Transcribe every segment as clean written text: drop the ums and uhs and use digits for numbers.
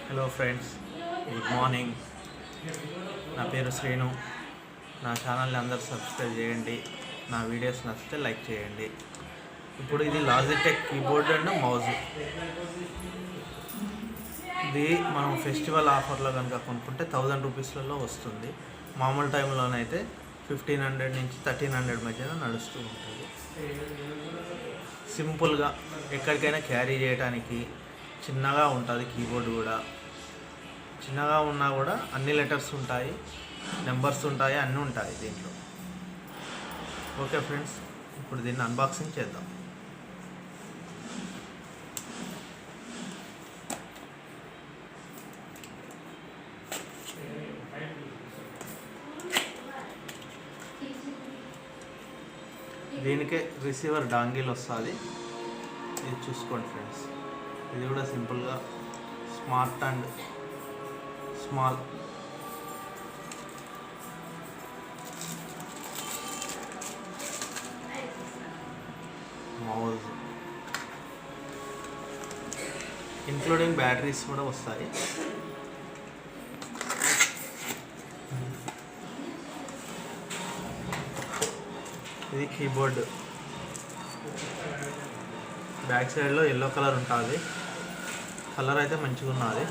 Hello friends, good morning. నా పేరు శ్రీను. నా ఛానల్ని అందరూ సబ్స్క్రైబ్ చేయండి. నా వీడియోస్ నచ్చితే లైక్ చేయండి. ఇప్పుడు ఇది లాజిటెక్ కీబోర్డ్ అండ్ మౌజ్. ఇది మనం ఫెస్టివల్ ఆఫర్లో కనుక కొనుక్కుంటే 1000 రూపీస్లలో వస్తుంది. మామూలు టైంలోనైతే 1500 నుంచి 1300 మధ్యన నడుస్తూ ఉంటుంది. సింపుల్గా ఎక్కడికైనా క్యారీ చేయడానికి చిన్నగా ఉంటుంది. కీబోర్డ్ కూడా చిన్నగా ఉన్నా కూడా అన్ని లెటర్స్ ఉంటాయి, నెంబర్స్ ఉంటాయి, అన్నీ ఉంటాయి దీంట్లో. ఓకే ఫ్రెండ్స్, ఇప్పుడు దీన్ని అన్బాక్సింగ్ చేద్దాం. దీనికే రిసీవర్ డాంగిల్ వస్తుంది. ఇది చూసుకోండి ఫ్రెండ్స్. ఇది కూడా సింపుల్గా smart and small. Mouse including batteries కూడా వస్తాయి. ఇది కీబోర్డ్. బ్యాక్ సైడ్లో ఎల్లో కలర్ ఉంటుంది. కలర్ అయితే మంచిగా ఉన్నది.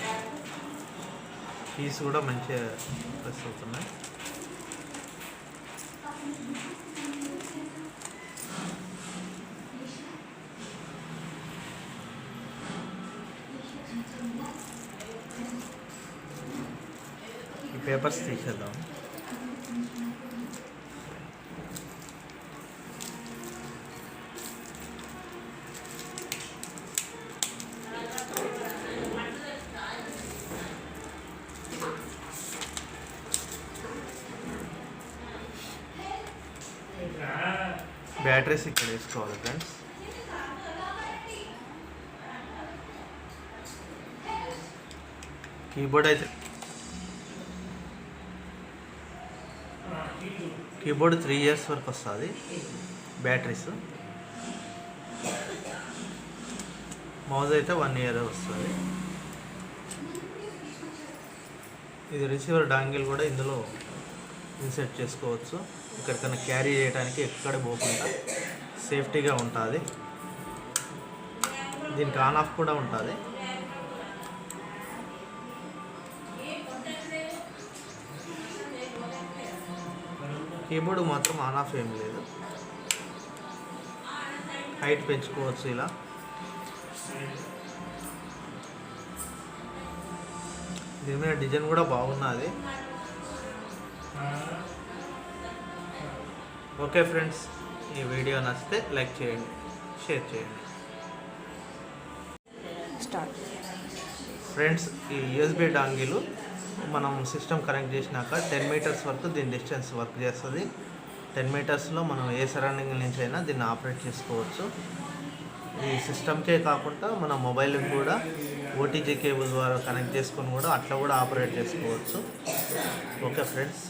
కీస్ కూడా మంచిగా ప్రెస్ అవుతున్నాయి. ఈ పేపర్స్ తీసేద్దాం. బ్యాటరీస్ ఇక్కడ వేసుకోవాలి ఫ్రెండ్స్. కీబోర్డ్ 3 years వరకు వస్తుంది. బ్యాటరీస్. మౌజ్ అయితే 1 year వస్తుంది. ఇది రిసీవర్ డాంగిల్ కూడా ఇందులో ఇన్సర్ట్ చేసుకోవచ్చు. ఎక్కడికైనా క్యారీ చేయడానికి ఎక్కడ పోకుండా సేఫ్టీగా ఉంటుంది. దీనికి ఆన్ ఆఫ్ కూడా ఉంటుంది. కీబోర్డ్ మాత్రం ఆన్ ఆఫ్ ఏం లేదు. హైట్ పెంచుకోవచ్చు ఇలా. దీని మీద డిజైన్ కూడా బాగున్నది. ఓకే ఫ్రెండ్స్, ఈ వీడియో నచ్చితే లైక్ చేయండి, షేర్ చేయండి. ఫ్రెండ్స్, ఈ యూఎస్బీ డాంగిల్ మనం సిస్టమ్ కనెక్ట్ చేసినాక 10 meters వరకు దీని డిస్టెన్స్ వర్క్ చేస్తుంది. 10 metersలో మనం ఏ సరౌండింగ్ నుంచి అయినా దీన్ని ఆపరేట్ చేసుకోవచ్చు. ఈ సిస్టమ్కే కాకుండా మన మొబైల్కి కూడా ఓటీజీ కేబుల్ ద్వారా కనెక్ట్ చేసుకొని కూడా అట్లా కూడా ఆపరేట్ చేసుకోవచ్చు. Okay friends.